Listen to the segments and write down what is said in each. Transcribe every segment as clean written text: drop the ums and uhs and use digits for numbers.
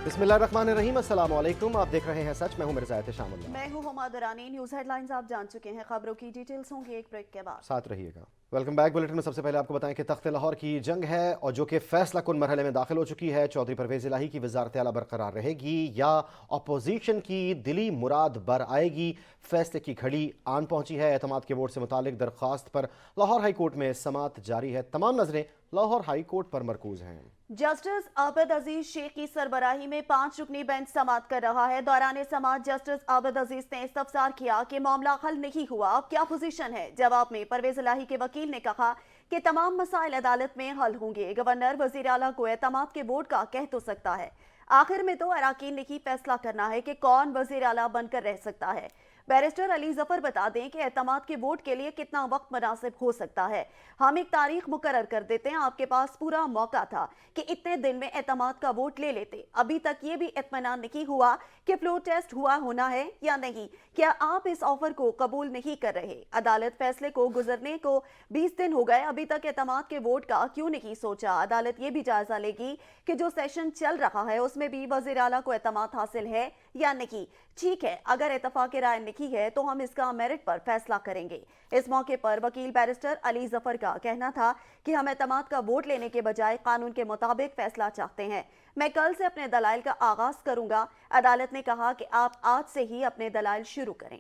बिस्मिल्लाहिर्रहमानिर्रहीम, अस्सलाम वालेकुम। आप देख रहे हैं सच। मैं हूं मिर्ज़ा एहतेशाम उल्लाह। मैं हूं हुमा दुरानी। न्यूज़ हेडलाइंस आप जान चुके हैं, खबरों की डिटेल्स होंगी एक ब्रेक के बाद। साथ रहिएगा। Welcome back. बुलेटिन में सबसे पहले आपको बताएं कि तख्त लाहौर की जंग है और जो कि फैसला कुन मरहले में दाखिल हो चुकी है। चौधरी परवेज इलाही की वजारत आला बरकरार रहेगी या अपोजिशन की दिली मुराद बर आएगी। फैसले की घड़ी आन पहुंची है। एतमाद के वोट से मुतालिक दरख्वास्त पर लाहौर हाई कोर्ट में समात जारी है। तमाम नजरें लाहौर हाई कोर्ट पर मरकूज हैं। जस्टिस आबिद अजीज शेख की सरबराही में 5 रुकनी बेंच समात कर रहा है। दौरान समात जस्टिस आबिद अजीज ने इस्तफसार किया कि मामला हल नहीं हुआ, अब क्या पोजीशन है। जवाब में परवेज इलाही के वकील ने कहा कि तमाम मसाइल अदालत में हल होंगे। गवर्नर वजीर आला को एतमाद के वोट का कह तो सकता है, आखिर में तो अराकीन ने ही फैसला करना है कि कौन वजीर आला बनकर रह सकता है। बैरिस्टर अली जफर बता दें कि एतमाद के वोट के लिए कितना वक्त मुनासिब हो सकता है। हम एक तारीख मुकर्रर कर देते हैं, आपके पास पूरा मौका था कि इतने दिन में एतमाद का वोट ले लेते। अभी तक ये भी इत्मीनान नहीं हुआ कि फ्लोर टेस्ट हुआ होना है या नहीं। क्या आप इस ऑफर को कबूल नहीं कर रहे? अदालत फैसले को गुजरने को 20 दिन हो गए, अभी तक एतमाद के वोट का क्यों नहीं सोचा? अदालत ये भी जायजा लेगी कि जो सेशन चल रहा है उसमें भी वज़ीर आला को एतमाद हासिल है या नहीं। ठीक है, अगर इत्तफाक राय नहीं है तो हम इसका मेरिट पर फैसला करेंगे। इस मौके पर वकील बैरिस्टर अली जफर का कहना था कि हम एतमाद का वोट लेने के बजाय कानून के मुताबिक फैसला चाहते हैं। मैं कल से अपने दलाइल का आगाज करूंगा। अदालत ने कहा कि आप आज से ही अपने दलाइल शुरू करें।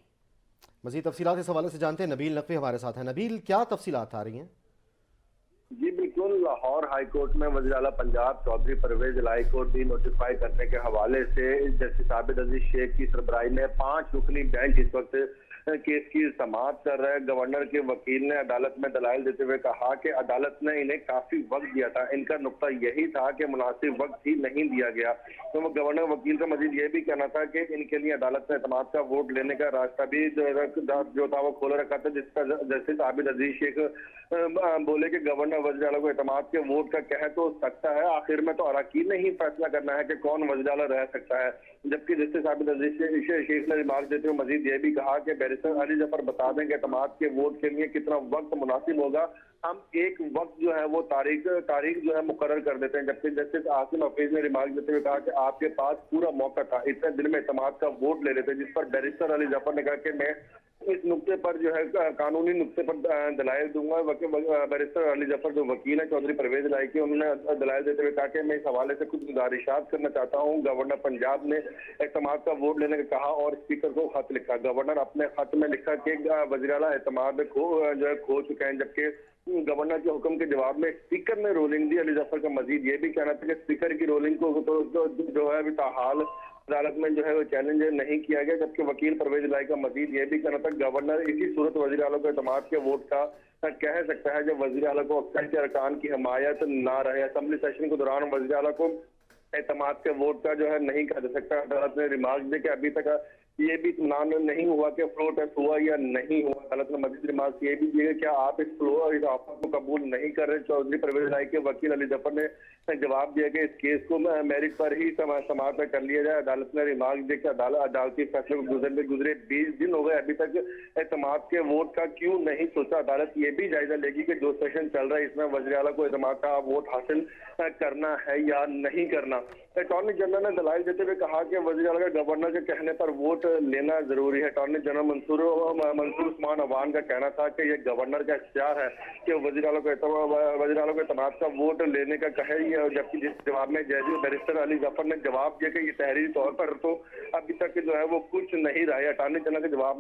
मजीद तफसीलात इस हवाले से जानते हैं। नबील नकवी हमारे साथ हैं। नबील, क्या तफसीलात आ रही हैं? जी बिल्कुल, लाहौर हाई कोर्ट में वज़ीर आला पंजाब चौधरी परवेज इलाही को डी नोटिफाई करने के हवाले से जस्टिस आबिद अजीज शेख की सरबराही में 5 रुकनी बेंच इस वक्त केस की समाअत कर रहा है। गवर्नर के वकील ने अदालत में दलाइल देते हुए कहा कि अदालत ने इन्हें काफी वक्त दिया था, इनका नुक्ता यही था कि मुनासिब वक्त ही नहीं दिया गया। तो गवर्नर वकील का मजीद ये भी कहना था कि इनके लिए अदालत ने एतमाद का वोट लेने का रास्ता भी जो था वो खोला रखा था, जिसका जस्टिस आबिद अजीज शेख बोले कि गवर्नर वज़ीर आला को एतमाद के वोट का कह तो सकता है, आखिर में तो अराकीन ने ही फैसला करना है कि कौन वज़ीर आला रह सकता है। जबकि जस्टिस आबिद अजीज शेख ने रिमार्क देते हुए मजीद ये भी कहा कि बैरिस्टर अली जफर बता दें कि एतमाद के वोट के लिए कितना वक्त मुनासिब होगा, हम एक वक्त जो है वो तारीख जो है मुकर्रर कर देते हैं। जबकि जस्टिस आसिम हफीज ने रिमार्क देते हुए कहा कि आपके पास पूरा मौका था, इतने दिन में एतमाद का वोट ले लेते, जिस पर बैरिस्टर अली जफर ने कहा कि मैं इस नुक्ते पर जो है कानूनी नुक्ते पर दलाइल दूंगा। बैरिस्टर अली जफर जो वकील है चौधरी परवेज इलाही के, उन्होंने दलाइल देते हुए कहा कि मैं इस हवाले से कुछ गुजारिशात करना चाहता हूँ। गवर्नर पंजाब ने एतमाद का वोट लेने का कहा और स्पीकर को खत लिखा। गवर्नर अपने खत में लिखा कि वज़ीर आला एतमाद खो चुके हैं। जबकि गवर्नर के हुक्म के जवाब में स्पीकर ने रोलिंग दी। अली जफर का मजीद ये भी कहना था कि स्पीकर की रोलिंग को तो जो है अभी ताहाल अदालत में जो है वो चैलेंज नहीं किया गया। जबकि वकील परवेज इलाही का मजीद ये भी कहना था गवर्नर इसी सूरत वज़ीर आला को एतमाद के वोट का कह सकता है जब वज़ीर आला को अक्सर के अरकान की हिमायत ना रहे। असेंबली सेशन के दौरान वज़ीर आला को एतमाद के वोट का जो है नहीं कह सकता। अदालत ने रिमार्क दिया कि अभी तक ये भी इत्मीनान नहीं हुआ कि फ्लोर टेस्ट हुआ या नहीं हुआ। अदालत ने मजीद रिमार्क ये भी दिए क्या आप इस ऑफर को कबूल नहीं कर रहे। चौधरी परवेज इलाही के वकील अली जफर ने जवाब दिया कि इस केस को मेरिट पर ही समाअत में कर लिया जाए। अदालत ने रिमार्क दिया कि अदालती फैसले को गुजरे 20 दिन हो गए, अभी तक एतमाद के वोट का क्यों नहीं सोचा। अदालत ये भी जायजा लेगी कि जो सेशन चल रहा है इसमें वज़ीर आला को एतमाद का वोट हासिल करना है या नहीं करना। अटॉर्नी जनरल ने दलाइल देते हुए कहा कि वज़ीर आला का गवर्नर के कहने पर वोट लेना जरूरी है। अटॉर्नी जनरल मंसूर उस्मान अवान का कहना था कि यह गवर्नर का इख्तियार है कि वज़ीर आला को एतमाद का वोट लेने का कहे। जबकि जिस जवाब में जज बैरिस्टर अली जफर ने जवाब दिया कि ये तहरीरी तौर पर तो अभी तक जो है वो कुछ नहीं रहा है। अटॉर्नी जनरल के जवाब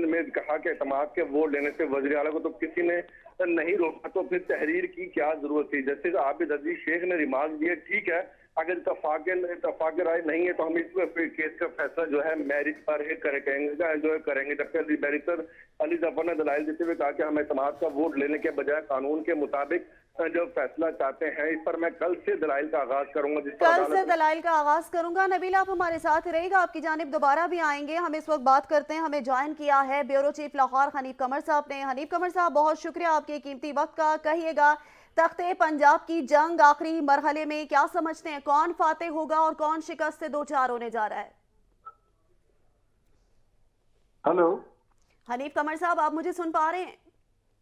में कहा कि एतमाद के वोट लेने से वज़ीर आला को तो किसी ने नहीं रोका, तो फिर तहरीर की क्या जरूरत थी। जस्टिस आबिद अजीज शेख ने रिमार्क दिया ठीक है, अगर इत्तफाक राय नहीं है तो हम इस केस का फैसला जो है मेरिट पर ही करेंगे। जबकि बैरिस्टर अली जफर ने दलाइल देते हुए कहा कि हम एतमाद का वोट लेने के बजाय कानून के मुताबिक जो फैसला चाहते हैं, इस पर मैं कल से दलाइल का आगाज करूंगा। कल से दलाइल का आगाज करूंगा। नबील, आप हमारे साथ रहेगा, आपकी जानिब दोबारा भी आएंगे। हम इस वक्त बात करते हैं, हमें ज्वाइन किया है ब्यूरो चीफ लाहौर हनीफ कमर साहब ने। हनीफ कमर साहब, बहुत शुक्रिया आपके कीमती वक्त का। कहिएगा, तख्ते पंजाब की जंग आखिरी मरहले में क्या समझते हैं, कौन फातेह होगा और कौन शिकस्त से दो चार होने जा रहा है? हेलो हनीफ कमर साहब, आप मुझे सुन पा रहे हैं?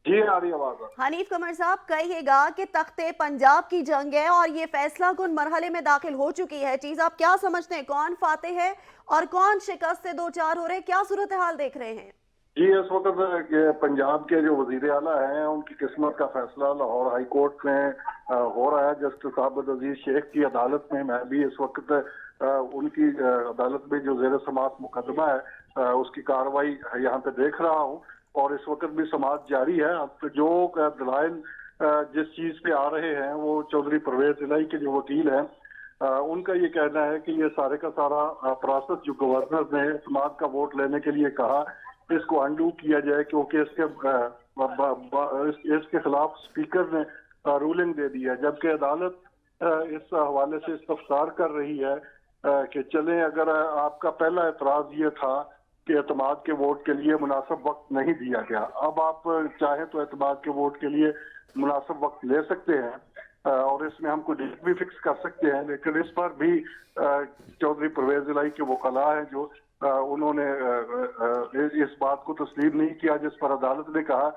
جی आ रही आवाज। हनीफ कमर साहब, कहिएगा कि तख्ते पंजाब की जंग है और ये फैसला कुन मरहले में दाखिल हो चुकी है, चीज आप क्या समझते हैं, कौन फातेह है और कौन शिकस्त से दो चार हो रहे हैं, क्या सूरत हाल देख रहे हैं? जी इस वक्त पंजाब के जो वजीर आला हैं उनकी किस्मत का फैसला लाहौर हाई कोर्ट में हो रहा है। जस्टिस आबिद अजीज शेख की अदालत में मैं भी इस वक्त उनकी अदालत में जो जेर समाअत मुकदमा है उसकी कार्रवाई यहाँ पे देख रहा हूँ और इस वक्त भी समाअत जारी है। अब जो दलाइल जिस चीज पे आ रहे हैं वो चौधरी परवेज इलाही के जो वकील हैं उनका ये कहना है कि ये सारे का सारा प्रोसेस जो गवर्नर ने समाअत का वोट लेने के लिए कहा इसको अंडू किया जाए क्योंकि इसके खिलाफ स्पीकर ने रूलिंग दे दी है, जबकि अदालत इस हवाले से इस्तफसार कर रही है कि चलें अगर आपका पहला एतराज ये था कि एतमाद के वोट के लिए मुनासिब वक्त नहीं दिया गया, अब आप चाहें तो एतमाद के वोट के लिए मुनासिब वक्त ले सकते हैं और इसमें हम कोई डेट भी फिक्स कर सकते हैं, लेकिन इस पर भी चौधरी परवेज इलाही के वकला हैं जो उन्होंने इस बात को तस्लीम नहीं किया, जिस पर अदालत ने कहा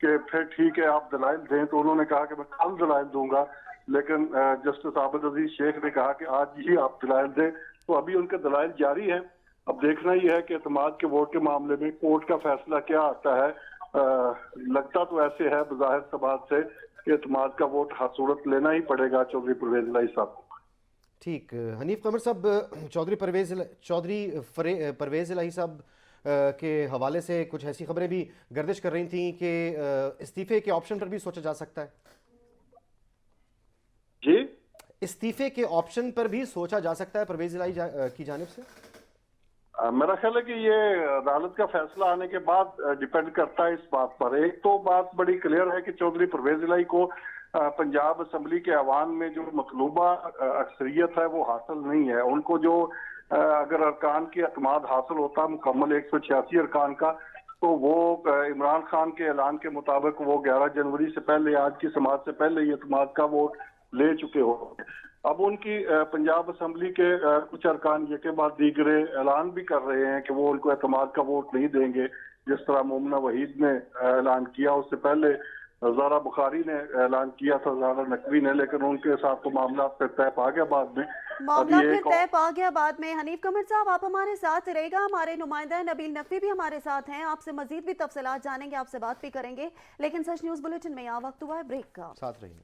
कि फिर ठीक है आप दलाइल दें, तो उन्होंने कहा कि मैं कल दलाइल दूंगा, लेकिन जस्टिस आबिद अजीज शेख ने कहा कि आज ही आप दलाइल दें, तो अभी उनके दलाइल जारी हैं। अब देखना ही है कि एतमाद के वोट के मामले में कोर्ट का फैसला क्या आता है। लगता तो ऐसे है बज़ाहिर समाज से कि एतमाद का वोट हर सूरत लेना ही पड़ेगा चौधरी परवेज इलाही साहब को। ठीक, हनीफ कमर साहब, चौधरी परवेज इलाही साहब के हवाले से कुछ ऐसी खबरें भी गर्दिश कर रही थी कि इस्तीफे के ऑप्शन पर भी सोचा जा सकता है। जी, इस्तीफे के ऑप्शन पर भी सोचा जा सकता है परवेज इलाही की जानिब से। मेरा ख्याल है कि ये अदालत का फैसला आने के बाद डिपेंड करता है इस बात पर। एक तो बात बड़ी क्लियर है कि चौधरी परवेज इलाही को पंजाब असम्बली के ऐवान में जो मतलूबा अक्सरियत है वो हासिल नहीं है। उनको जो अगर अरकान की अतमाद हासिल होता मुकम्मल 186 अरकान का, तो वो इमरान खान के ऐलान के मुताबिक वो 11 जनवरी से पहले, आज की समाअत से पहले ही अतमाद का वोट ले चुके हो। अब उनकी पंजाब असम्बली के कुछ अरकान ये के बाद दीगरे ऐलान भी कर रहे हैं कि वो उनको एतमाद का वोट नहीं देंगे, जिस तरह मोमना वहीद ने ऐलान किया। उससे पहले ज़ारा बुखारी ने ऐलान किया था, ज़ारा नकवी ने, लेकिन उनके साथ तो मामला फिर तय पा गया बाद में। मामला फिर तय पा गया बाद में। हनीफ कमर साहब, आप हमारे साथ रहेगा, हमारे नुमाइंदा नबील नकवी भी हमारे साथ हैं, आपसे मजीद भी तफसीलात जानेंगे, आपसे बात भी करेंगे, लेकिन सच न्यूज़ बुलेटिन में यहाँ वक्त हुआ है ब्रेक का। साथ रहिए।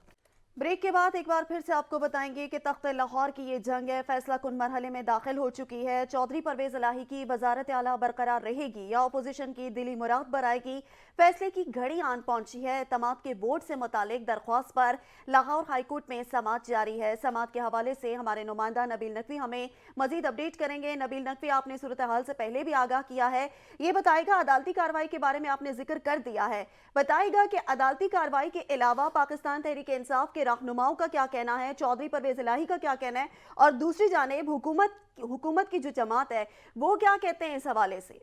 ब्रेक के बाद एक बार फिर से आपको बताएंगे कि तख्त लाहौर की ये जंग है फैसला कुन मरहले में दाखिल हो चुकी है। चौधरी परवेज इलाही की वजारत आला बरकरार रहेगी या अपोजिशन की दिली मुराद बर आएगी, फैसले की घड़ी आन पहुंची है। तमात के वोट से मुतालिक दरख्वास्त पर लाहौर हाईकोर्ट में समाअत जारी है। समाअत के हवाले से हमारे नुमाइंदा नबील नकवी हमें मजीद अपडेट करेंगे। नबील नकवी, आपने सूरत हाल से पहले भी आगाह किया है, ये बताएगा अदालती कार्रवाई के बारे में आपने जिक्र कर दिया है, बताएगा कि अदालती कार्रवाई के अलावा पाकिस्तान तहरीक इंसाफ के रहनुमाओं का क्या कहना है, चौधरी परवेज इलाही का क्या कहना है, और दूसरी जानिब हुकूमत की जो जमात है वो क्या कहते हैं इस हवाले से।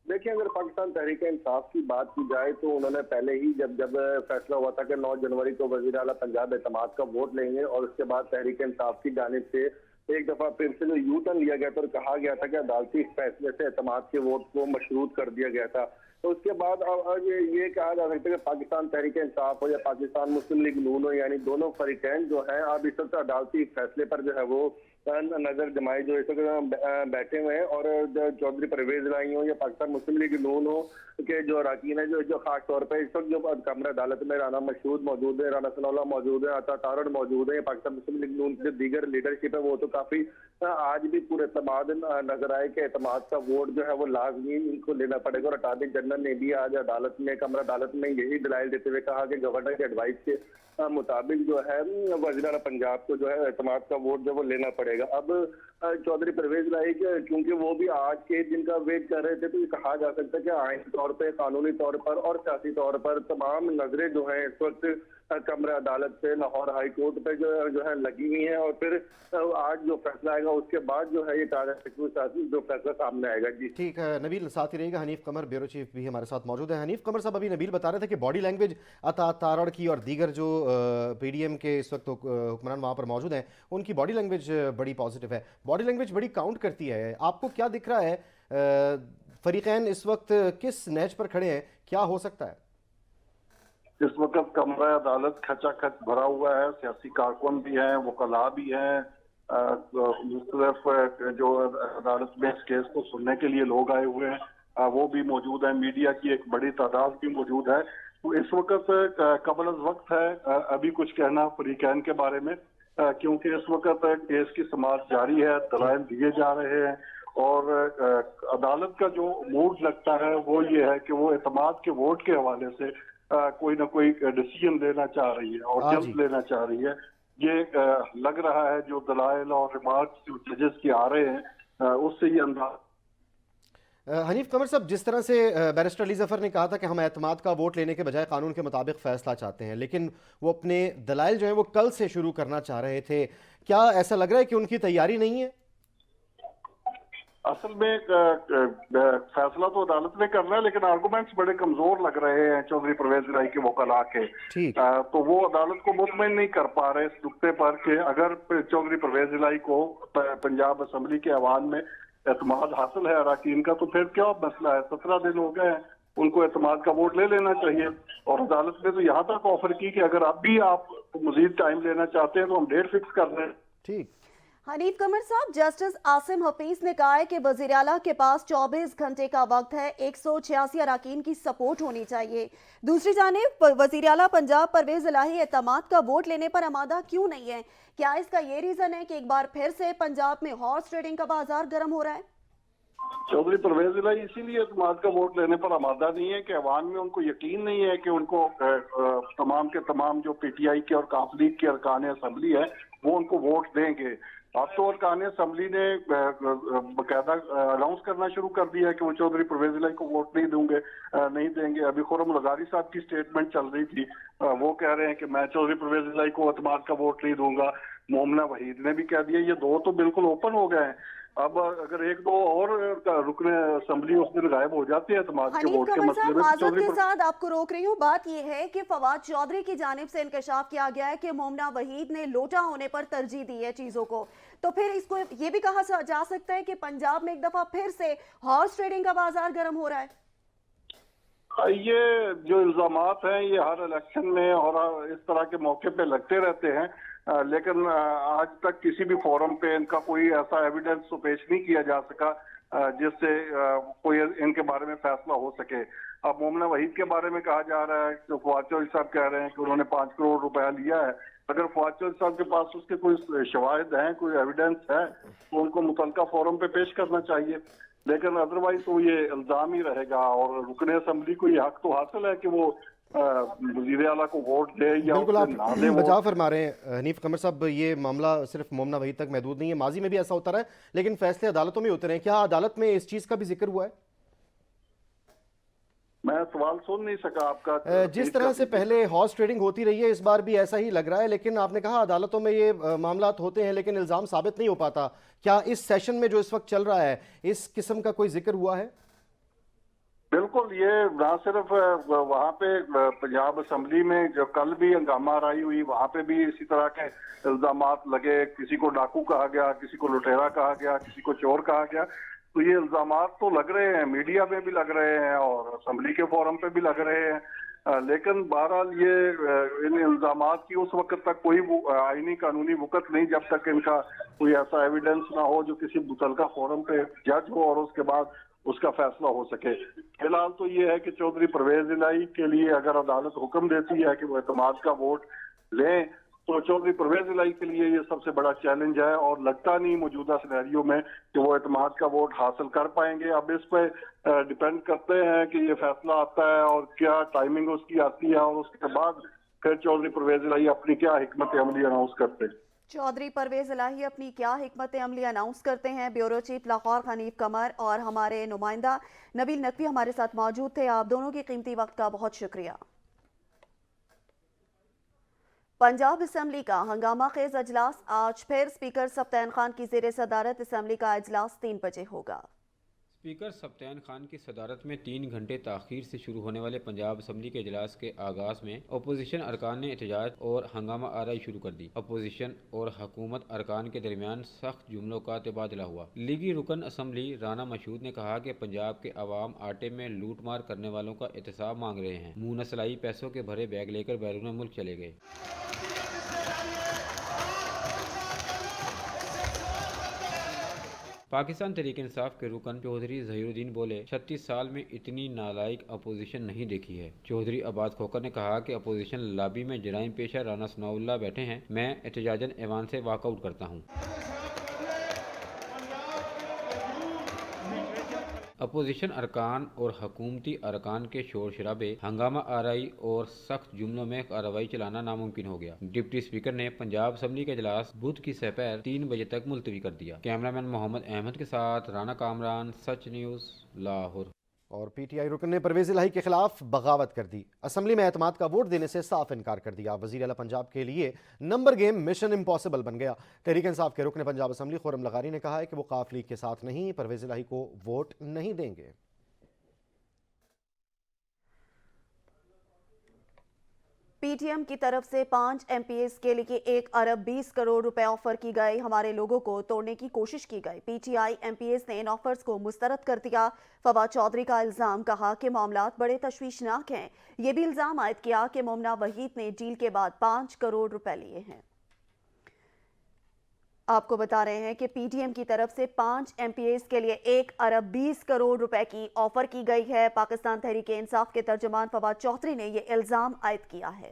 देखिए, अगर पाकिस्तान तहरीक इंसाफ की बात की जाए तो उन्होंने पहले ही जब फैसला हुआ था कि 9 जनवरी को वजीर आला पंजाब एतमाद का वोट लेंगे और उसके बाद तहरीक इंसाफ की जानिब से एक दफा फिर से जो यू टर्न लिया गया था और कहा गया था कि अदालती फैसले से एतमाद के वोट को मशरूत कर दिया गया था, तो उसके बाद अब ये कहा जा सकता है कि पाकिस्तान तहरीक इंसाफ हो या पाकिस्तान मुस्लिम लीग नून हो, यानी दोनों फरीकैन जो है अब इस वक्त अदालती फैसले पर जो है वो नजर जमाए जो इस वक्त बैठे हुए हैं। और चौधरी परवेज इलाही हो या पाकिस्तान मुस्लिम लीग नून हो के जो अरकान है जो खास तौर पर इस वक्त जो कमरा अदालत में राना मशहूद मौजूद है, राना सनाउल्लाह मौजूद है, अता तारड़ मौजूद है, पाकिस्तान मुस्लिम लीग नून की दीगर लीडरशिप है वो तो काफी आज भी पूरे एतमाद नजर आए कि एतमाद का वोट जो है वो लाजमी इनको लेना पड़ेगा। और अटॉर्नी जनरल ने भी आज अदालत में कमरा अदालत में यही दलाइल देते हुए कहा कि गवर्नर के एडवाइस के मुताबिक जो है वज़ीर आला पंजाब को जो है एतमाद का वोट जो वो लेना पड़ेगा। अब चौधरी परवेज इलाही क्योंकि वो भी आज के दिन का वेट कर रहे थे, तो ये कहा जा सकता है कि आईनी तौर पर, कानूनी तौर पर और सियासी तौर पर तमाम नजरें जो हैं इस वक्त कमरा अदालत से लाहौर हाई कोर्ट पे जो है लगी हुई हैं। और फिर आज जो फैसला आएगा उसके बाद जो है ये जो फैसला सामने आएगा। जी ठीक है नबील, साथ ही रहेगा। हनीफ कमर ब्यूरो चीफ भी हमारे साथ मौजूद है। हनीफ कमर साहब, अभी नबील बता रहे थे कि बॉडी लैंग्वेज अता तारड़ की और दीगर जो पीडीएम के इस वक्त हुक्मरान वहाँ पर मौजूद हैं उनकी बॉडी लैंग्वेज बड़ी पॉजिटिव है, बॉडी लैंग्वेज बड़ी काउंट करती है। आपको क्या दिख रहा है, फरीकैन इस वक्त किस नहज पर खड़े हैं, क्या हो सकता है? इस वक्त कमरा अदालत खचाखच भरा हुआ है, सियासी कारकुन भी हैं, वकला भी हैं, मुख्तलिफ जो अदालत में इस केस को सुनने के लिए लोग आए हुए हैं वो भी मौजूद हैं, मीडिया की एक बड़ी तादाद भी मौजूद है। तो इस वक्त कबल अज़ वक्त है अभी कुछ कहना फरीकैन के बारे में, क्योंकि इस वक्त केस की समाअत जारी है, दलाइल दिए जा रहे हैं और अदालत का जो मूड लगता है वो ये है कि वो एतमाद के वोट के हवाले से कोई ना कोई डिसीजन लेना चाह रही है और जल्द लेना चाह रही है। ये लग रहा है जो दलाइल और रिमार्क्स जो जजेस के आ रहे हैं उससे ये अंदाज। हनीफ कमर साहब, जिस तरह से बैरिस्टर अली ज़फ़र ने कहा था कि हम एतमाद का वोट लेने के बजाय कानून के मुताबिक फ़ैसला चाहते हैं, लेकिन वो अपने दलाइल जो है वो कल से शुरू करना चाह रहे थे, क्या ऐसा लग रहा है कि उनकी तैयारी नहीं है? असल में फैसला तो अदालत ने करना है, लेकिन आर्गूमेंट्स बड़े कमजोर लग रहे हैं चौधरी परवेज इलाही के वकला के। तो वो अदालत को मुतमईन नहीं कर पा रहे इस नुक्ते पर कि अगर चौधरी परवेज इलाही को पंजाब असम्बली के ऐवान में एतमाद हासिल है अरकान का, तो फिर क्या मसला है? 17 दिन हो गए हैं, उनको एतमाद का वोट ले लेना चाहिए। और अदालत ने तो यहाँ तक ऑफर की कि अगर अब भी आप मजीद टाइम लेना चाहते हैं तो हम डेट फिक्स कर रहे हैं। ठीक। हनीफ कमर साहब, जस्टिस आसिम हफीज ने कहा है कि वज़ीर आला के पास 24 घंटे का वक्त है, 186 अरकान की सपोर्ट होनी चाहिए। दूसरी जानिब वज़ीर आला पंजाब परवेज इलाही एतमाद का वोट लेने पर आमादा क्यों नहीं है? क्या इसका ये रीजन है कि एक बार फिर से पंजाब में हॉर्स ट्रेडिंग का बाजार गर्म हो रहा है? चौधरी परवेज इलाही इसीलिए एतमाद का वोट लेने पर आमादा नहीं है कि अवाम में उनको यकीन नहीं है कि उनको तमाम के तमाम जो पीटीआई के और काफ लीग के अरकान असम्बली है वो उनको वोट देंगे। अब तो अरकान असम्बली ने बाकायदा अनाउंस करना शुरू कर दिया है कि वो चौधरी परवेज इलाही को वोट नहीं देंगे। अभी खुर्रम लगारी साहब की स्टेटमेंट चल रही थी, वो कह रहे हैं कि मैं चौधरी परवेज इलाही को एतमाद का वोट नहीं दूंगा। मोमना वहीद ने भी कह दिया। ये दो तो बिल्कुल ओपन हो गए हैं। अब अगर एक दो और रुकने असेंबली उस दिन गायब हो जाते हैं एतमाद के वोट के मसले में। माजरत के साथ आपको रोक रही हूँ, बात यह है कि फवाद चौधरी की जानिब से इंकशाफ किया गया है कि मोमना वहीद ने लोटा होने पर तरजीह दी है चीजों को, तो फिर इसको ये भी कहा जा सकता है कि पंजाब में एक दफा फिर से हॉर्स ट्रेडिंग का बाजार गर्म हो रहा है। ये जो इल्जामात हैं ये हर इलेक्शन में और इस तरह के मौके पे लगते रहते हैं, लेकिन आज तक किसी भी फोरम पे इनका कोई ऐसा एविडेंस तो पेश नहीं किया जा सका जिससे कोई इनके बारे में फैसला हो सके। अब मोमना वहीद के बारे में कहा जा रहा है तो फवाद चौधरी साहब कह रहे हैं कि उन्होंने 5 करोड़ रुपया लिया है। अगर फवाद चौधरी साहब के पास उसके कोई शवाहिद हैं, कोई एविडेंस है तो उनको मुतलका फोरम पे पेश करना चाहिए, लेकिन अदरवाइज तो ये इल्जाम ही रहेगा। और रुकने असेंबली को ये हक तो हासिल है कि वो वज़ीर आला को वोट दे या बिल्कुल आप बचाव फरमा रहे हैं हनीफ कमर साहब। ये मामला सिर्फ मोमना वहीद तक महदूद नहीं है, माजी में भी ऐसा होता रहा है, लेकिन फैसले अदालतों में होते रहे। क्या अदालत में इस चीज का भी जिक्र हुआ है? मैं सवाल सुन नहीं सका आपका। जिस तरह से पहले हॉर्स ट्रेडिंग होती रही है इस बार भी ऐसा ही लग रहा है, लेकिन आपने कहा अदालतों में ये मामला होते हैं लेकिन इल्जाम साबित नहीं हो पाता। क्या इस सेशन में जो इस वक्त चल रहा है इस किस्म का कोई जिक्र हुआ है? बिल्कुल, ये ना सिर्फ वहाँ पे पंजाब असम्बली में जो कल भी हंगामा राई हुई वहाँ पे भी इसी तरह के इल्जामात लगे। किसी को डाकू कहा गया, किसी को लुटेरा कहा गया, किसी को चोर कहा गया। तो ये इल्जामात तो लग रहे हैं, मीडिया में भी लग रहे हैं और असम्बली के फोरम पे भी लग रहे हैं, लेकिन बहरहाल ये इन इल्जामात की उस वक्त तक कोई आईनी कानूनी वक़्त नहीं जब तक इनका कोई ऐसा एविडेंस ना हो जो किसी मुतलका फोरम पे जज हो और उसके बाद उसका फैसला हो सके। फिलहाल तो ये है कि चौधरी परवेज इलाही के लिए अगर अदालत हुक्म देती है कि वो एतमाद का वोट लें तो चौधरी परवेज इलाही के लिए ये सबसे बड़ा चैलेंज है और लगता नहीं मौजूदा सिनेरियो में कि वो एतमाद का वोट हासिल कर पाएंगे। अब इस पर डिपेंड करते हैं कि ये फैसला आता है और क्या टाइमिंग उसकी आती है और उसके बाद फिर चौधरी परवेज इलाही अपनी क्या हिकमत अमली अनाउंस करते हैं। चौधरी परवेज इलाही अपनी क्या हिकमत अमली अनाउंस करते हैं। ब्यूरो चीफ लाहौर हनीफ कमर और हमारे नुमाइंदा नबील नकवी हमारे साथ मौजूद थे। आप दोनों के कीमती वक्त का बहुत शुक्रिया। पंजाब असम्बली का हंगामा खेज अजलास आज फिर स्पीकर सफ्तान खान की ज़ेर सदारत असम्बली का अजलास 3 बजे होगा। स्पीकर सफ्तान खान की सदारत में 3 घंटे ताख़ीर से शुरू होने वाले पंजाब असम्बली के इजलास के आगाज़ में अपोजिशन अरकान ने एहतजाज और हंगामा आराई शुरू कर दी। अपोजिशन और हुकूमत अरकान के दरमियान सख्त जुमलों का तबादला हुआ। लीगी रुकन असम्बली राना मशहूद ने कहा कि पंजाब के अवाम आटे में लूट मार करने वालों का एहतसाब मांग रहे हैं। मुँह नसलाई पैसों के भरे बैग लेकर बैरून मुल्क चले गए। पाकिस्तान तहरीक इंसाफ के रुकन चौधरी ज़हीरुद्दीन बोले, 36 साल में इतनी नालायक अपोजिशन नहीं देखी है। चौधरी अब्बास खोकर ने कहा कि अपोजिशन लॉबी में जराइम पेशा राना सनाउल्लाह बैठे हैं। मैं एहतजाजन ऐवान से वॉकआउट करता हूँ। अपोजिशन अरकान और हुकूमती अरकान के शोर शराबे, हंगामा आराई और सख्त जुमलों में कार्रवाई चलाना नामुमकिन हो गया। डिप्टी स्पीकर ने पंजाब असम्बली का इजलास बुध की सपहर 3 बजे तक मुलतवी कर दिया। कैमरामैन मोहम्मद अहमद के साथ राना कामरान, सच न्यूज़, लाहौर। और पीटीआई रुकन ने परवेज़ इलाही के खिलाफ बगावत कर दी। असम्बली में एतमाद का वोट देने से साफ इनकार कर दिया। वज़ीर आला पंजाब के लिए नंबर गेम मिशन इम्पॉसिबल बन गया। तहरीक इंसाफ के रुकन पंजाब असम्बली खुर्रम लगारी ने कहा है कि वो काफ लीग के साथ नहीं, परवेज़ इलाही को वोट नहीं देंगे। पीटीएम की तरफ से 5 एमपीएस के लिए 1 अरब 20 करोड़ रुपए ऑफर की गई। हमारे लोगों को तोड़ने की कोशिश की गई। पीटीआई एमपीएस ने इन ऑफर्स को मुस्तरद कर दिया। फवाद चौधरी का इल्जाम, कहा कि मामलात बड़े तशवीशनाक हैं। ये भी इल्जाम आयद किया कि मोमना वहीद ने डील के बाद 5 करोड़ रुपए लिए हैं। आपको बता रहे हैं कि पीटीएम की तरफ से 5 एमपीएस के लिए 1 अरब 20 करोड़ रुपए की ऑफर की गई है। पाकिस्तान तहरीक इंसाफ के तर्जुमान फवाद चौधरी ने यह इल्जाम आयद किया है।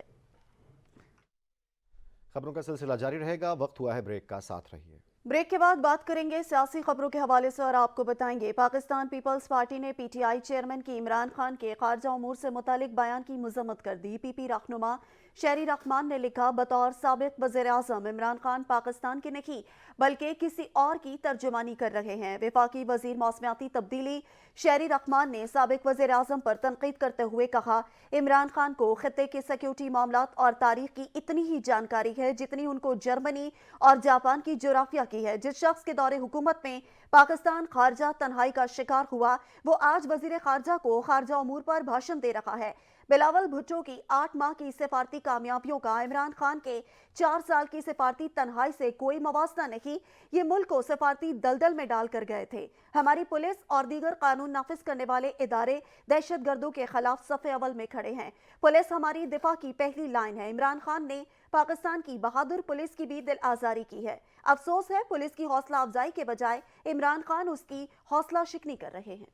खबरों का सिलसिला जारी रहेगा। वक्त हुआ है ब्रेक का, साथ रहिए। ब्रेक के बाद बात करेंगे सियासी खबरों के हवाले से और आपको बताएंगे पाकिस्तान पीपल्स पार्टी ने पीटीआई चेयरमैन की इमरान खान के खारजा उमूर से मुतालिक बयान की मजम्मत कर दी। पीपी रहनुमा शहरी रहमान ने लिखा, बतौर साबिक वज़ीर आज़म इमरान खान पाकिस्तान के नहीं बल्कि किसी और की तर्जुमानी कर रहे हैं। वफाकी वजीर मौसमियाती तब्दीली शहरी रहमान ने साबिक वज़ीर आज़म पर तनकीद करते हुए कहा, इमरान खान को खित्ते के सिक्योरिटी मामलात और तारीख की इतनी ही जानकारी है जितनी उनको जर्मनी और जापान की जोग्राफिया की है। जिस शख्स के दौरे हुकूमत में पाकिस्तान खारजा तन्हाई का शिकार हुआ, वो आज वजीर खारजा को खारजा उमूर पर भाषण दे रहा है। बिलावल भुट्टो की 8 माह की सिफारती कामयाबियों का इमरान खान के 4 साल की सिफारती तन्हाई से कोई मवासना नहीं। ये मुल्क को सिफारती दलदल में डाल कर गए थे। हमारी पुलिस और दीगर कानून नाफिज करने वाले इदारे दहशतगर्दों के खिलाफ सफ़े अव्वल में खड़े हैं। पुलिस हमारी दिफा की पहली लाइन है। इमरान खान ने पाकिस्तान की बहादुर पुलिस की भी दिल आजारी की है। अफसोस है पुलिस की हौसला अफजाई के बजाय इमरान खान उसकी हौसला शिकनी कर रहे हैं।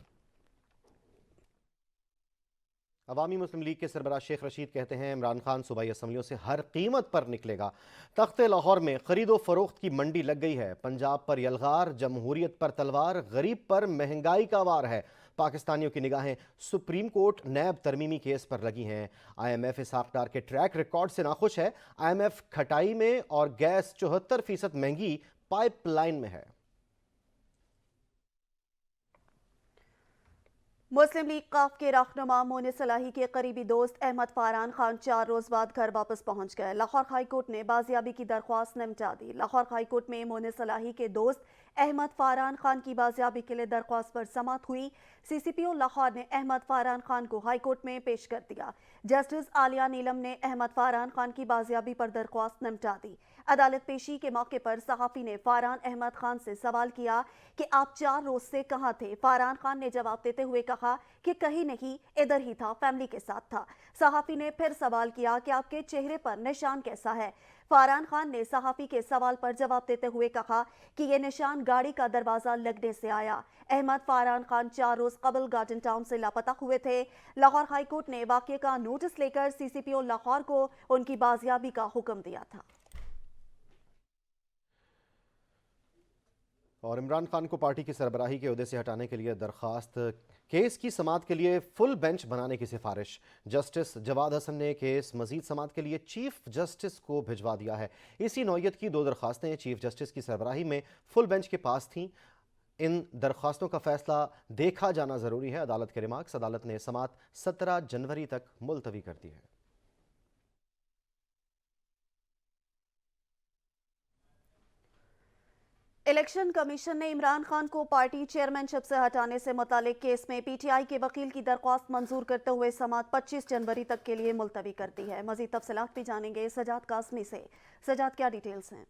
अवामी मुस्लिम लीग के सरबराह शेख रशीद कहते हैं, इमरान खान सूबाई असम्बलियों से हर कीमत पर निकलेगा। तख्ते लाहौर में खरीदो फरोख्त की मंडी लग गई है। पंजाब पर यलगार, जमहूरियत पर तलवार, गरीब पर महंगाई का वार है। पाकिस्तानियों की निगाहें सुप्रीम कोर्ट नैब तरमीमी केस पर लगी हैं। IMF इसहाक डार के ट्रैक रिकॉर्ड से नाखुश है। IMF खटाई में और गैस 74% महंगी पाइपलाइन में है। मुस्लिम लीग काफ के रहनुमा मोने सलाही के करीबी दोस्त अहमद फारान खान 4 रोज बाद घर वापस पहुंच गए। लाहौर हाई कोर्ट ने बाजियाबी की दरख्वास्त निपटा दी। लाहौर हाई कोर्ट में मोने सलाही के दोस्त अहमद फारान खान की बाजियाबी के लिए दरख्वास्त पर समाअत हुई। CCPO लाहौर ने अहमद फारान खान को हाई कोर्ट में पेश कर दिया। जस्टिस आलिया नीलम ने अहमद फारान खान की बाजियाबी पर दरख्वास्त निपटा दी। अदालत पेशी के मौके पर सहाफ़ी ने फारान अहमद खान से सवाल किया कि आप 4 रोज से कहाँ थे। फारान खान ने जवाब देते हुए कहा कि कहीं नहीं, इधर ही था, फैमिली के साथ था। सहाफ़ी ने फिर सवाल किया कि आपके चेहरे पर निशान कैसा है। फारान खान ने सहाफ़ी के सवाल पर जवाब देते हुए कहा कि यह निशान गाड़ी का दरवाजा लगने से आया। अहमद फारान खान 4 रोज कबल गार्डन टाउन से लापता हुए थे। लाहौर हाई कोर्ट ने वाक़े का नोटिस लेकर CCPO लाहौर को उनकी बाजियाबी का हुक्म दिया था। और इमरान खान को पार्टी की सरबराही के ओहदे से हटाने के लिए दरखास्त, केस की समाअत के लिए फुल बेंच बनाने की सिफारिश। जस्टिस जवाद हसन ने केस मजीद समाअत के लिए चीफ जस्टिस को भिजवा दिया है। इसी नौयत की 2 दरखास्तें चीफ जस्टिस की सरबराही में फुल बेंच के पास थीं। इन दरखास्तों का फैसला देखा जाना ज़रूरी है। अदालत के रिमार्क्स, अदालत ने समाअत 17 जनवरी तक मुलतवी कर दी है। इलेक्शन कमीशन ने इमरान खान को पार्टी चेयरमैनशिप से हटाने से मुतालिक केस में पीटीआई के वकील की दरख्वास्त मंजूर करते हुए समाअत 25 जनवरी तक के लिए मुलतवी कर दी है। मजीद तफसीलात भी जानेंगे सजाद कासमी से। सजाद, क्या डिटेल्स हैं?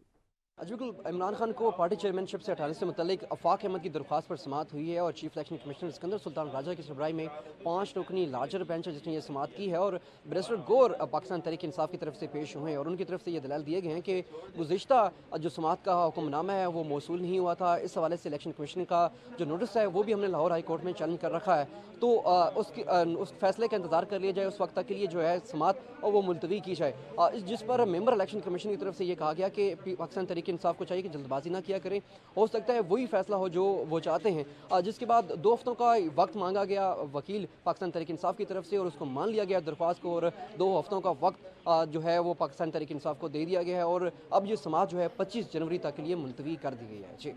बिल्कुल, इमरान खान को पार्टी चेयरमैनशिप से हटाने से मुतल्लिक आफाक अहमद की दरख्वास्त पर समाअत हुई है और chief election commissioner Sikandar Sultan Raja की सरबराही में 5 रुकनी लार्जर बेंच है जिसने ये समाअत की है और बैरिस्टर गौर पाकिस्तान तहरीक इंसाफ की तरफ से पेश हुए हैं और उनकी तरफ से ये दलाल दिए गए हैं कि गुज़िश्ता जो समाअत का हुक्मनामा है वो मौसूल नहीं हुआ था। इस हवाले से इलेक्शन कमीशन का जो नोटिस है वो भी हमने लाहौर हाई कोर्ट में चैलेंज कर रखा है, तो उस फैसले का इंतजार कर लिया जाए, उस वक्त तक के लिए जो है समाअत और वो मुलतवी की जाए। जिस पर मेंबर इलेक्शन कमीशन की तरफ से ये कहा गया कि पाकिस्तान तहरीक इंसाफ को चाहिए कि जल्दबाजी ना किया करें, हो सकता है वही फैसला हो जो वो चाहते हैं। जिसके बाद 2 हफ्तों का वक्त मांगा गया वकील पाकिस्तान तहरीक इंसाफ की तरफ से और उसको मान लिया गया दरख्वास्त को और 2 हफ्तों का वक्त जो है वो पाकिस्तान तहरीक इंसाफ को दे दिया गया है और अब ये समाअत जो है 25 जनवरी तक के लिए मुलतवी कर दी गई है। जी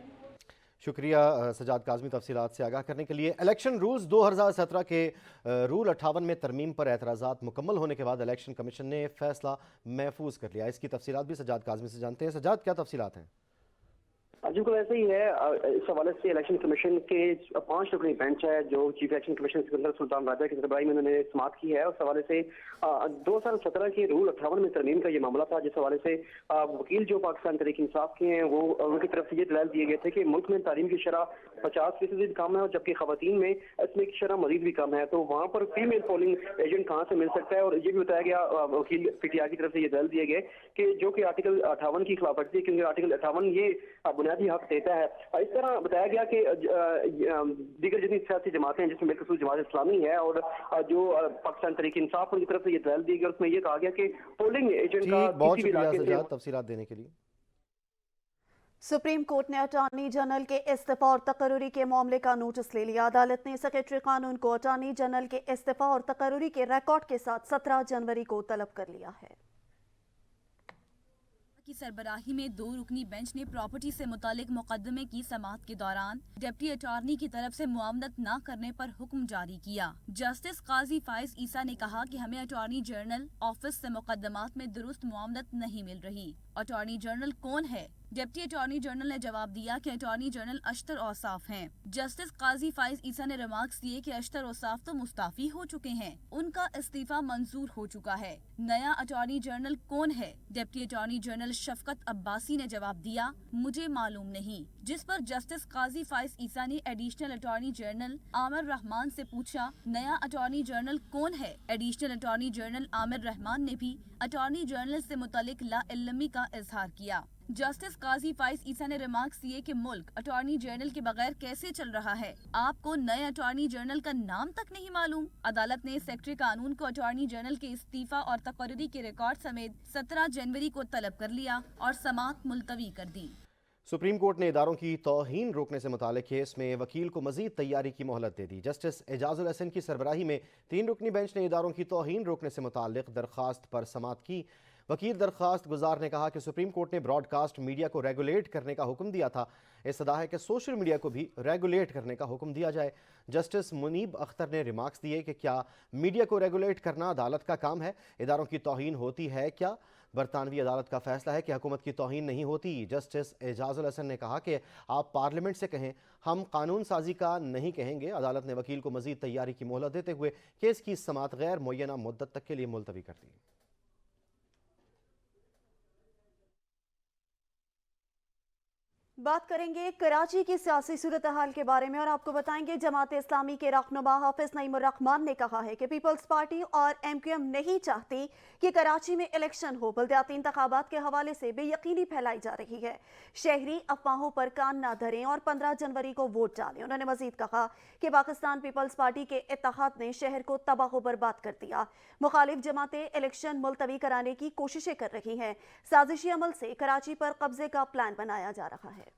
शुक्रिया सजाद काज़मी तफसीलात से आगाह करने के लिए। इलेक्शन रूल्स 2017 के रूल 58 में तरमीम पर एतराज़ात मुकम्मल होने के बाद इलेक्शन कमीशन ने फैसला महफूज कर लिया। इसकी तफसीलात भी सजाद काज़मी से जानते हैं। सजाद, क्या तफसीलात हैं? बिल्कुल ऐसे ही है। इस हवाले से इलेक्शन कमीशन के 5 रुकनी बेंच है जो chief election commissioner Sikandar Sultan Raja की सरबराही में उन्होंने समाअत की है। उस हवाले से 2017 के रूल 58 में तरमीम का ये मामला था, जिस हवाले से वकील जो पाकिस्तान तहरीक इंसाफ के हैं वो उनकी तरफ से ये दलाल दिए गए थे कि मुल्क में तालीम की शरह 50% कम है और जबकि खवातीन में इसमें की शरह मजीद भी कम है, तो वहाँ पर फीमेल पोलिंग एजेंट कहाँ से मिल सकता है। और ये भी बताया गया वकील पीटीआई की तरफ से ये दलाल दिए गए कि जो कि आर्टिकल 58 की खिलाफवर्जी है, क्योंकि आर्टिकल 58 ये बुनियादी हक देता है। इस तरह बताया गया कि दीगर जितनी सियासी जमातें हैं जिसमें बिलखसूस जमात इस्लामी है और जो पाकिस्तान तहरीक इंसाफ उनकी तरफ से ये दलाल दी गई, उसमें ये कहा गया कि पोलिंग एजेंट का बहुत किसी भी शुक्रिया इलाके से सजाद तफसीलात देने के लिए। सुप्रीम कोर्ट ने अटॉर्नी जनरल के इस्तीफा और तकर्रुरी के मामले का नोटिस ले लिया। अदालत ने सेक्रेटरी कानून को अटॉर्नी जनरल के इस्तीफा और तकर्रुरी के रिकॉर्ड के साथ 17 जनवरी को तलब कर लिया है। की सरबराही में 2 रुकनी बेंच ने प्रॉपर्टी से मुतालिक मुकदमे की समाअत के दौरान डिप्टी अटॉर्नी की तरफ से मुआवनत न करने पर हुक्म जारी किया। जस्टिस काजी फाइज ईसा ने कहा कि हमें अटॉर्नी जनरल ऑफिस से मुकदमात में दुरुस्त मुआवनत नहीं मिल रही। अटॉर्नी जनरल कौन है? डिप्टी अटॉर्नी जनरल ने जवाब दिया कि अटॉर्नी जनरल अशतर औसाफ हैं। जस्टिस काजी फाइज ईसा ने रिमार्क्स दिए कि अशतर औसाफ तो मुस्ताफी हो चुके हैं, उनका इस्तीफा मंजूर हो चुका है। नया अटॉर्नी जनरल कौन है? डिप्टी अटॉर्नी जनरल शफकत अब्बासी ने जवाब दिया, मुझे मालूम नहीं। जिस पर जस्टिस काजी फाइज ईसा ने additional attorney general Aamir Rahman से पूछा, नया अटॉर्नी जनरल कौन है? Additional attorney general Aamir Rahman ने भी अटॉर्नी जनरल से मुतालिक लाइल्मी का इजहार किया। जस्टिस काजी फाइज ईसा ने रिमार्क्स दिए कि मुल्क अटॉर्नी जनरल के बगैर कैसे चल रहा है? आपको नए अटॉर्नी जनरल का नाम तक नहीं मालूम? अदालत ने सेक्रेटरी कानून को अटॉर्नी जनरल के इस्तीफा और तकर्रुरी के रिकॉर्ड समेत 17 जनवरी को तलब कर लिया और समाअत मुलतवी कर दी। सुप्रीम कोर्ट ने इदारों की तौहीन रोकने से मुतालिक केस में वकील को मजीद तैयारी की मोहलत दे दी। जस्टिस एजाजुल हसन की सरबराही में 3 रुकनी बेंच ने इदारों की तौहीन रोकने से मुतालिक दरख्वास्त पर समाअत की। वकील दरख्वास्त गुजार ने कहा कि सुप्रीम कोर्ट ने ब्रॉडकास्ट मीडिया को रेगुलेट करने का हुक्म दिया था, इस्तदा है कि सोशल मीडिया को भी रेगुलेट करने का हुक्म दिया जाए। जस्टिस मुनीब अख्तर ने रिमार्क्स दिए कि क्या मीडिया को रेगुलेट करना अदालत का काम है? इदारों की तौहीन होती है क्या? बरतानवी अदालत का फैसला है कि हुकूमत की तौहीन नहीं होती। जस्टिस एजाजुल हसन ने कहा कि आप पार्लियामेंट से कहें, हम कानून साजी का नहीं कहेंगे। अदालत ने वकील को मजीद तैयारी की मोहलत देते हुए केस की समाअत गैर मुय्यना मुद्दत तक के लिए मुलतवी कर दी। बात करेंगे कराची की सियासी सूरत हाल के बारे में और आपको बताएंगे जमात इस्लामी के रहनुमा हाफिज नईमुर रहमान ने कहा है कि पीपल्स पार्टी और MQM नहीं चाहती कि कराची में इलेक्शन हो, बल्दियाती इंतखाबात के हवाले से बेयकीनी फैलाई जा रही है। शहरी अफवाहों पर कान ना धरें और 15 जनवरी को वोट डालें। उन्होंने मजीद कहा कि पाकिस्तान पीपल्स पार्टी के इत्तेहाद ने शहर को तबाह बर्बाद कर दिया। मुखालिफ जमातें इलेक्शन मुलतवी कराने की कोशिशें कर रही हैं। साजिशी अमल से कराची पर कब्जे का प्लान बनाया जा रहा है।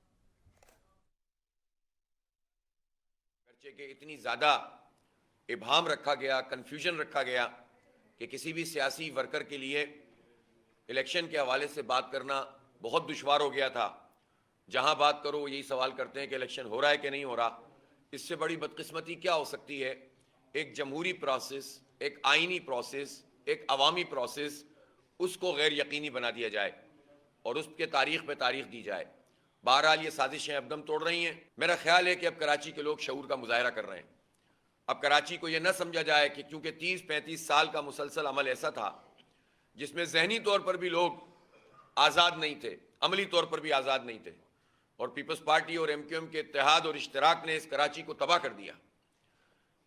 के इतनी ज़्यादा इबहाम रखा गया, कन्फ्यूजन रखा गया कि किसी भी सियासी वर्कर के लिए इलेक्शन के हवाले से बात करना बहुत दुश्वार हो गया था। जहां बात करो यही सवाल करते हैं कि इलेक्शन हो रहा है कि नहीं हो रहा। इससे बड़ी बदकिस्मती क्या हो सकती है? एक जमहूरी प्रोसेस, एक आइनी प्रोसेस, एक अवामी प्रोसेस, उसको गैर यकीनी बना दिया जाए और उसके तारीख पे तारीख दी जाए بہرحال یہ سازشیں اب دم توڑ رہی ہیں. میرا خیال ہے کہ اب کراچی کے لوگ شعور کا مظاہرہ کر رہے ہیں. اب کراچی کو یہ نہ سمجھا جائے کہ کیونکہ 30-35 سال کا مسلسل عمل ایسا تھا جس میں ذہنی طور پر بھی لوگ آزاد نہیں تھے, عملی طور پر بھی آزاد نہیں تھے, اور پیپلز پارٹی اور MQM کے اتحاد اور اشتراک نے اس کراچی کو تباہ کر دیا,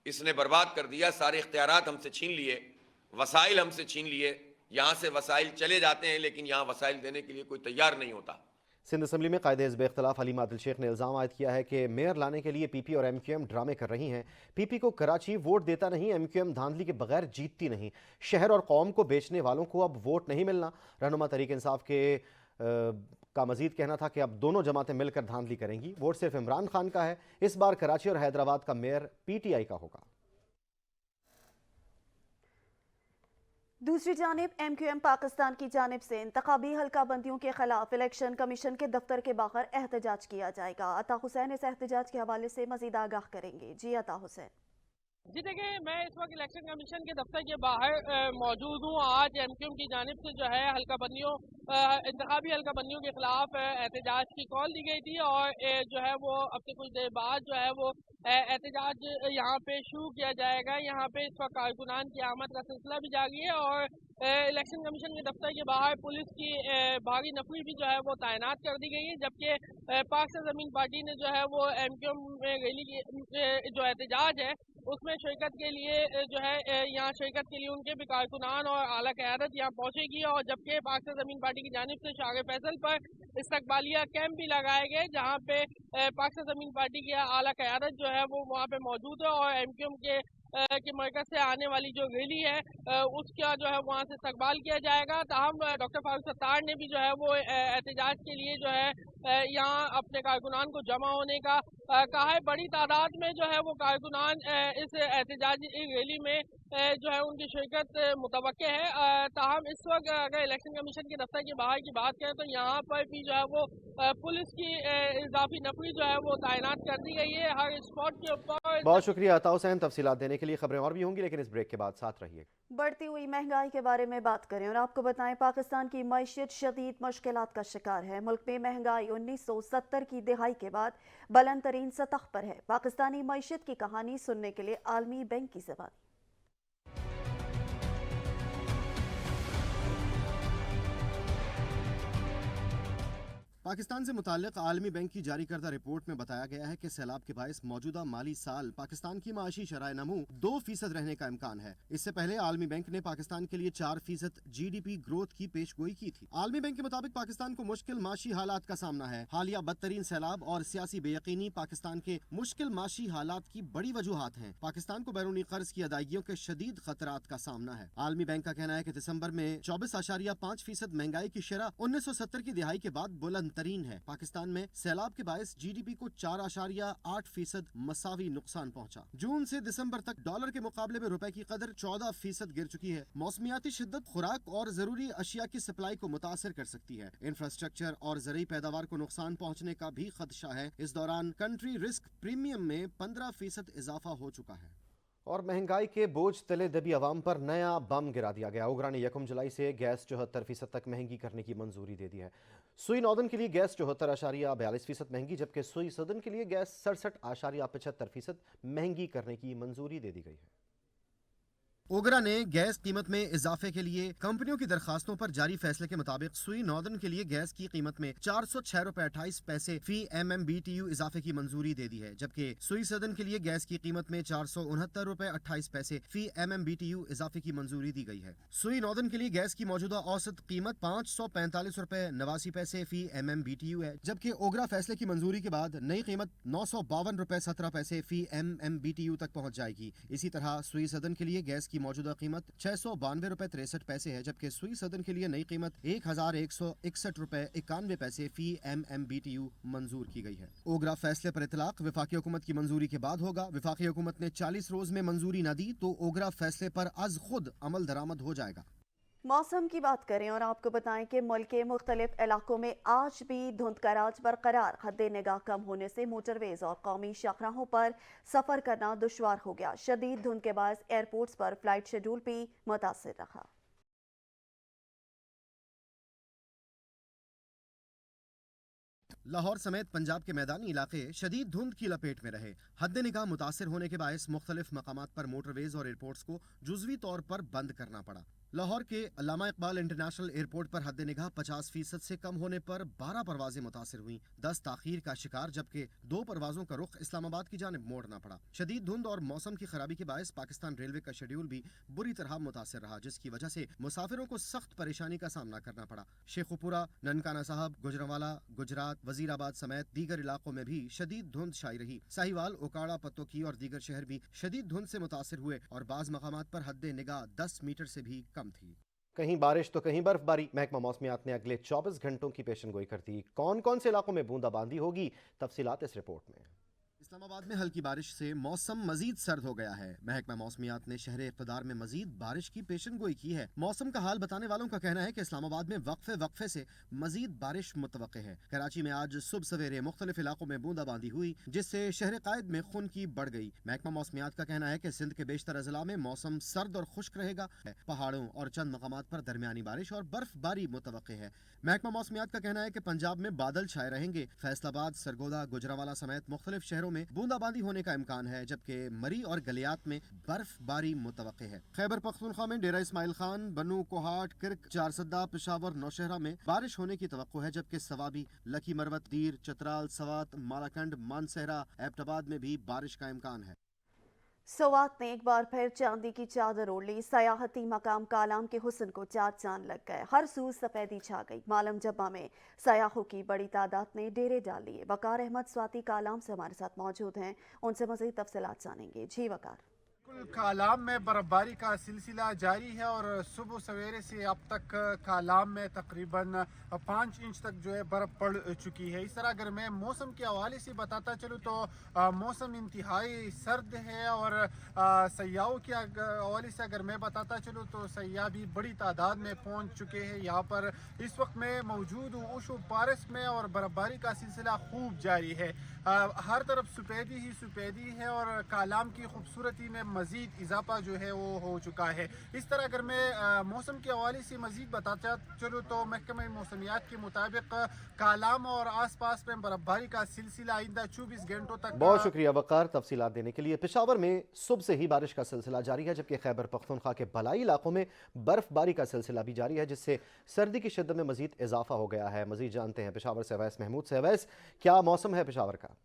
اس نے برباد کر دیا. سارے اختیارات ہم سے چھین لیے, وسائل ہم سے چھین لیے. یہاں سے وسائل چلے جاتے ہیں لیکن یہاں وسائل دینے کے لیے کوئی تیار نہیں ہوتا. سندھ اسمبلی میں قائد حزب اختلاف علیم عادل شیخ نے الزام عائد کیا ہے کہ میئر لانے کے لیے PP اور MQM ڈرامے کر رہی ہیں. PP کو کراچی ووٹ دیتا نہیں, MQM دھاندلی کے بغیر جیتتی نہیں. شہر اور قوم کو بیچنے والوں کو اب ووٹ نہیں ملنا. رہنما تحریک انصاف کا مزید کہنا تھا کہ اب دونوں جماعتیں مل کر دھاندلی کریں گی. ووٹ صرف عمران خان کا ہے. اس بار کراچی اور حیدرآباد کا میئر PTI کا ہوگا. دوسری جانب MQM پاکستان کی جانب سے انتخابی حلقہ بندیوں کے خلاف الیکشن کمیشن کے دفتر کے باہر احتجاج کیا جائے گا. عطا حسین اس احتجاج کے حوالے سے مزید آگاہ کریں گے. جی عطا حسین. جی دیکھیں, میں اس وقت الیکشن کمیشن کے دفتر کے باہر موجود ہوں. آج MQM کی جانب سے جو ہے انتخابی حلقہ بندیوں کے خلاف احتجاج کی کال دی گئی تھی, اور جو ہے وہ اب سے کچھ دیر بعد جو ہے وہ احتجاج یہاں پہ شروع کیا جائے گا. یہاں پہ اس وقت کارکنان کی آمد کا سلسلہ بھی جاری ہے, اور الیکشن کمیشن کے دفتر کے باہر پولیس کی بھاری نفری بھی جو ہے وہ تعینات کر دی گئی ہے. جبکہ پاک سے زمین پارٹی نے جو ہے وہ MQM ریلی کی جو احتجاج ہے اس میں شرکت کے لیے جو ہے یہاں شرکت کے لیے ان کے بھی کارکنان اور اعلیٰ قیادت یہاں پہنچے گی. اور جبکہ پاک سے زمین پارٹی کی جانب سے شاغ فیصل پر استقبالیہ کیمپ بھی لگائے گئے, جہاں پہ پاک سے زمین پارٹی کی اعلیٰ قیادت جو ہے وہ وہاں پہ موجود ہے, اور MQM کے مرکز سے آنے والی جو ریلی ہے اس کا جو ہے وہاں سے استقبال کیا جائے گا. تاہم ڈاکٹر فاروق ستار نے بھی جو ہے وہ احتجاج کے لیے جو ہے یہاں اپنے کارکنان کو جمع ہونے کا کہا ہے. بڑی تعداد میں جو ہے وہ کارکنان اس احتجاجی ریلی میں جو ہے ان کی شرکت متوقع ہے. تاہم اس وقت اگر الیکشن کمیشن کے دفتر کے باہر کی بات کریں تو یہاں پر بھی جو ہے وہ پولیس کی اضافی نفری جو ہے وہ تعینات کر دی گئی ہے ہر اسپاٹ کے اوپر. بہت شکریہ عطا حسین. تفصیلات دینے کے لیے خبریں اور بھی ہوں گی, لیکن اس بریک کے بعد ساتھ رہیے. بڑھتی ہوئی مہنگائی کے بارے میں بات کریں اور آپ کو بتائیں پاکستان کی معیشت شدید مشکلات کا شکار ہے. ملک میں مہنگائی 1970 کی دہائی کے بعد بلند ترین سطح پر ہے. پاکستانی معیشت کی کہانی سننے کے لیے عالمی بینک کی زبان. پاکستان سے متعلق عالمی بینک کی جاری کردہ رپورٹ میں بتایا گیا ہے کہ سیلاب کے باعث موجودہ مالی سال پاکستان کی معاشی شرح نمو 2% رہنے کا امکان ہے. اس سے پہلے عالمی بینک نے پاکستان کے لیے 4% GDP گروتھ کی پیش گوئی کی تھی. عالمی بینک کے مطابق پاکستان کو مشکل معاشی حالات کا سامنا ہے. حالیہ بدترین سیلاب اور سیاسی بے یقینی پاکستان کے مشکل معاشی حالات کی بڑی وجوہات ہیں. پاکستان کو بیرونی قرض کی ادائیگیوں کے شدید خطرات کا سامنا ہے. عالمی بینک کا کہنا ہے کہ دسمبر میں 24.5% مہنگائی کی شرح 1970 کی دہائی کے بعد بلند ترین ہے. پاکستان میں سیلاب کے باعث GDP کو 4.8% مساوی نقصان پہنچا. جون سے دسمبر تک ڈالر کے مقابلے میں روپے کی قدر 14% گر چکی ہے. موسمیاتی شدت خوراک اور ضروری اشیاء کی سپلائی کو متاثر کر سکتی ہے. انفراسٹرکچر اور زرعی پیداوار کو نقصان پہنچنے کا بھی خدشہ ہے. اس دوران کنٹری رسک پریمیم میں 15% اضافہ ہو چکا ہے. اور مہنگائی کے بوجھ تلے دبی عوام پر نیا بم گرا دیا گیا. اوگرا نے 1 جولائی سے گیس 74% تک مہنگی کرنے کی منظوری دے دی ہے. سوئی ناردن کے لیے گیس 74.42% مہنگی, جبکہ سوئی سدرن کے لیے گیس 67.75% مہنگی کرنے کی منظوری دے دی گئی ہے. اوگرا نے گیس قیمت میں اضافے کے لیے کمپنیوں کی درخواستوں پر جاری فیصلے کے مطابق سوئی ناردن کے لیے گیس کی قیمت میں 406.28 روپے فی MMBTU اضافے کی منظوری دے دی ہے, جبکہ سوئی سدرن کے لیے گیس کی قیمت میں 469.28 روپے فی MMBTU اضافے کی منظوری دی گئی ہے. سوئی ناردن کے لیے گیس کی موجودہ اوسط قیمت 545.89 روپے فی MMBTU ہے, جبکہ اوگرا فیصلے کی منظوری کے بعد نئی قیمت 952.17 روپے فی MMBTU تک پہنچ جائے گی. اسی طرح سوئی سدرن کے لیے گیس کی موجودہ قیمت 692.63 روپے ہے, جبکہ سوئی سدرن کے لیے نئی قیمت 1161.91 روپے فی MMBTU منظور کی گئی ہے. اوگرا فیصلے پر اطلاق وفاقی حکومت کی منظوری کے بعد ہوگا. وفاقی حکومت نے 40 روز میں منظوری نہ دی تو اوگرا فیصلے پر از خود عمل درآمد ہو جائے گا. موسم کی بات کریں اور آپ کو بتائیں کہ ملک کے مختلف علاقوں میں آج بھی دھند کا راج برقرار. حد نگاہ کم ہونے سے موٹر ویز اور قومی شاہراہوں پر سفر کرنا دشوار ہو گیا. شدید دھند کے باعث ایئرپورٹس پر فلائٹ شیڈول بھی متاثر رہا. लाहौर समेत पंजाब के मैदानी इलाके शदीद धुंध की लपेट में रहे। हद निगाह मुतासिर होने के बायस मुख्तलिफ मकामात पर मोटरवेज और एयरपोर्ट्स को जुज़वी तौर पर बंद करना पड़ा। लाहौर के अल्लामा इकबाल इंटरनेशनल एयरपोर्ट पर हद निगाह 50% से कम होने पर 12 परवाजें मुतासिर हुई, 10 ताखीर का शिकार, जबकि 2 परवाजों का रुख इस्लामाबाद की जानिब मोड़ना पड़ा। शदीद धुंध और मौसम की खराबी के बायस पाकिस्तान रेलवे का शेड्यूल भी बुरी तरह मुतासिर रहा, जिसकी वजह से मुसाफिरों को सख्त परेशानी का सामना करना पड़ा। शेखुपुरा, ननकाना साहब, गुजरांवाला, गुजरात, वजीराबाद समेत दीगर इलाकों में भी शदीद धुंध छाई रही। साहिवाल, ओकाड़ा, पत्तोकी और दीगर शहर भी शदीद धुंध से मुतासिर हुए और बाज़ मकामात पर हद निगाह 10 मीटर से भी कम थी। कहीं बारिश तो कहीं बर्फबारी। महकमा मौसमियात ने अगले 24 घंटों की पेशन गोई कर दी। कौन कौन से इलाकों में बूंदाबांदी होगी, तफसीलात इस रिपोर्ट में। इस्लामाबाद में हल्की बारिश से मौसम मजीद सर्द हो गया है। महकमा मौसमियात ने शहर इक़्तिदार में मजीद बारिश की पेशन गोई की है। मौसम का हाल बताने वालों का कहना है कि इस्लामाबाद में वक्फे से मजीद बारिश मुतवक्के है। कराची में आज सुबह सवेरे मुख्तलिफ इलाकों में बूंदाबांदी हुई, जिससे शहर कायद में खून की बढ़ गई। महकमा मौसमियात का कहना है कि सिंध के बेशतर अजला में मौसम सर्द और खुश्क रहेगा। पहाड़ों और चंद मकामात पर दरमियानी बारिश और बर्फबारी मुतवक्के है। महकमा मौसमियात का कहना है कि पंजाब में बादल छाए रहेंगे। फैसलाबाद, सरगोदा, गुजरांवाला समेत मुख्तलिफ शहरों में बूंदाबांदी होने का इम्कान है, जबकि मरी और गलियात में बर्फबारी मुतवक्के है। खैबर पख्तूनख्वा में डेरा इस्माइल खान, बनू, कोहाट, किर्क, चारसद्दा, पेशावर, नौशहरा में बारिश होने की तवक्को है, जबकि सवाबी, लकी मरवत, दीर, चतराल, सवात, मालाकंड, मानसहरा, एबटाबाद में भी बारिश का इम्कान है। सोवात ने एक बार फिर चांदी की चादर ओढ़ ली। सयाहती मकाम कालाम के हुस्न को चार चांद लग गए। हर सू सफेदी छा गई। मालम जब्बा में सयाहों की बड़ी तादाद ने डेरे डाल लिए। वकार अहमद स्वाति कालाम से हमारे साथ मौजूद हैं, उनसे मज़ीद तफसीलात जानेंगे। जी वकार। कालाम में बर्फबारी का सिलसिला जारी है और सुबह सवेरे से अब तक कालाम में तकरीबन 5 इंच तक जो है बर्फ़ पड़ चुकी है। इस तरह अगर मैं मौसम के हवाले से बताता चलूँ तो मौसम इंतहाई सर्द है और सयाहों के हवाले से अगर मैं बताता चलूँ तो सयाह भी बड़ी तादाद में पहुँच चुके हैं। यहाँ पर इस वक्त मैं मौजूद हूँ ओशो पारस में और बर्फबारी का सिलसिला खूब जारी है। हर तरफ सफ़ेदी ही सफ़ेदी है और कालाम की खूबसूरती में मज़ीद इजाफा जो है वो हो चुका है। इस तरह अगर मैं मौसम के हवाले से मज़ीद बताता चलूँ तो महकमा मौसमियात के मुताबिक कालाम और आसपास में बर्फबारी का सिलसिला आइंदा 24 घंटों तक। बहुत शुक्रिया वकार तफसीलात देने के लिए। पेशावर में सुबह से ही बारिश का सिलसिला जारी है, जबकि खैबर पख्तूनख्वा के बलाई इलाकों में बर्फबारी का सिलसिला भी जारी है, जिससे सर्दी की शिद्दत में मज़ीद इजाफा हो गया है। मज़ीद जानते हैं पेशावर से अवैस महमूद से। अवैस, क्या मौसम है पेशावर का?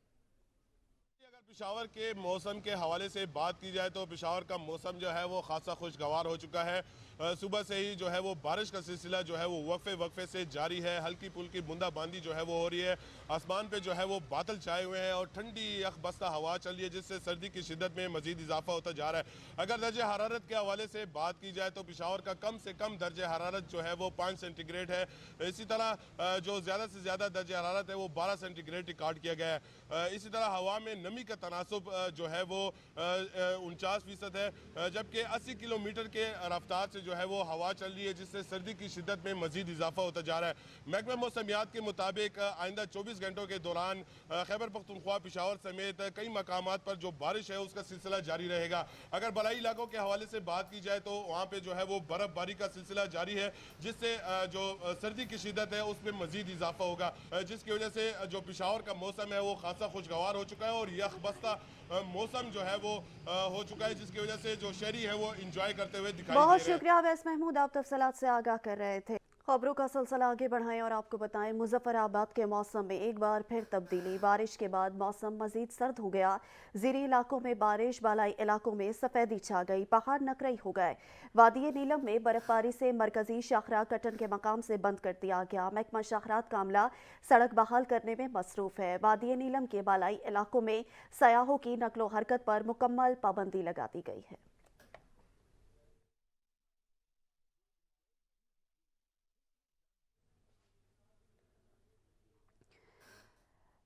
पेशावर के मौसम के हवाले से बात की जाए तो पेशावर का मौसम जो है वो खासा खुशगवार हो चुका है। सुबह से ही जो है वो बारिश का सिलसिला जो है वो वक्फे से जारी है। हल्की फुल्की बूंदाबांदी जो है वो हो रही है। आसमान पे जो है वो बादल छाए हुए हैं और ठंडी यखबस्ता हवा चल रही है, जिससे सर्दी की शिद्दत में मजीद इजाफा होता जा रहा है। अगर दर्जे हरारत के हवाले से बात की जाए तो पेशावर का कम से कम दर्जे हरारत जो है वो 5 सेंटीग्रेड है। इसी तरह जो ज़्यादा से ज़्यादा दर्जे हरारत है वो 12 सेंटीग्रेड रिकॉर्ड किया गया है। इसी तरह हवा में नमी का तनासुब जो है वो 49% है, जबकि 80 किलोमीटर के रफ्तार से जो है वो हवा चल रही है, जिससे सर्दी की शिद्दत में मजीद इजाफा होता जा रहा है। महकमा मौसमियात के मुताबिक आइंदा 24 घंटों के दौरान खैबर पख्तूनख्वा, पेशावर समेत कई मकामात पर जो बारिश है उसका सिलसिला जारी रहेगा। अगर बलाई इलाकों के हवाले से बात की जाए तो वहाँ पे जो है वो बर्फबारी का सिलसिला जारी है, जिससे जो सर्दी की शिद्दत है उसमें मजीद इजाफा होगा, जिसकी वजह से जो पेशावर का मौसम है वो खासा खुशगवार हो चुका है और यखबस्ता मौसम जो है वो हो चुका है, जिसकी वजह से जो शहरी है वो इंजॉय करते हुए दिखाई दे रहे हैं। बहुत शुक्रिया अवैस महमूद, आप तफसीलात से आगाह कर रहे थे। खबरों का सिलसिला आगे बढ़ाएं और आपको बताएं मुजफ्फराबाद के मौसम में एक बार फिर तब्दीली। बारिश के बाद मौसम मजीद सर्द हो गया। ज़ीरी इलाकों में बारिश, बालाई इलाकों में सफ़ेदी छा गई, पहाड़ नकरई हो गए। वादी नीलम में बर्फबारी से मरकजी शाहरा कटन के मकाम से बंद कर दिया गया। महकमा शाहरात का अमला सड़क बहाल करने में मसरूफ है। वादी नीलम के बालाई इलाकों में सयाहों की नकलो हरकत पर मुकम्मल पाबंदी लगा दी गई है।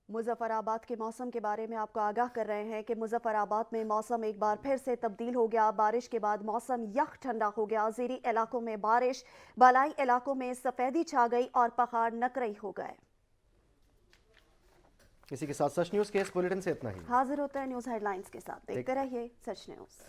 मुजफ्फराबाद के मौसम के बारे में आपको आगाह कर रहे हैं कि मुजफ्फराबाद में मौसम एक बार फिर से तब्दील हो गया। बारिश के बाद मौसम यख ठंडा हो गया। ज़ीरी इलाकों में बारिश, बालाई इलाकों में सफ़ेदी छा गई और पहाड़ नकरई हो गए। इसी के साथ सच न्यूज़ के इस बुलेटिन से इतना ही। हाजिर होता है न्यूज़ हेडलाइंस के साथ। देखते रहिए सच न्यूज़।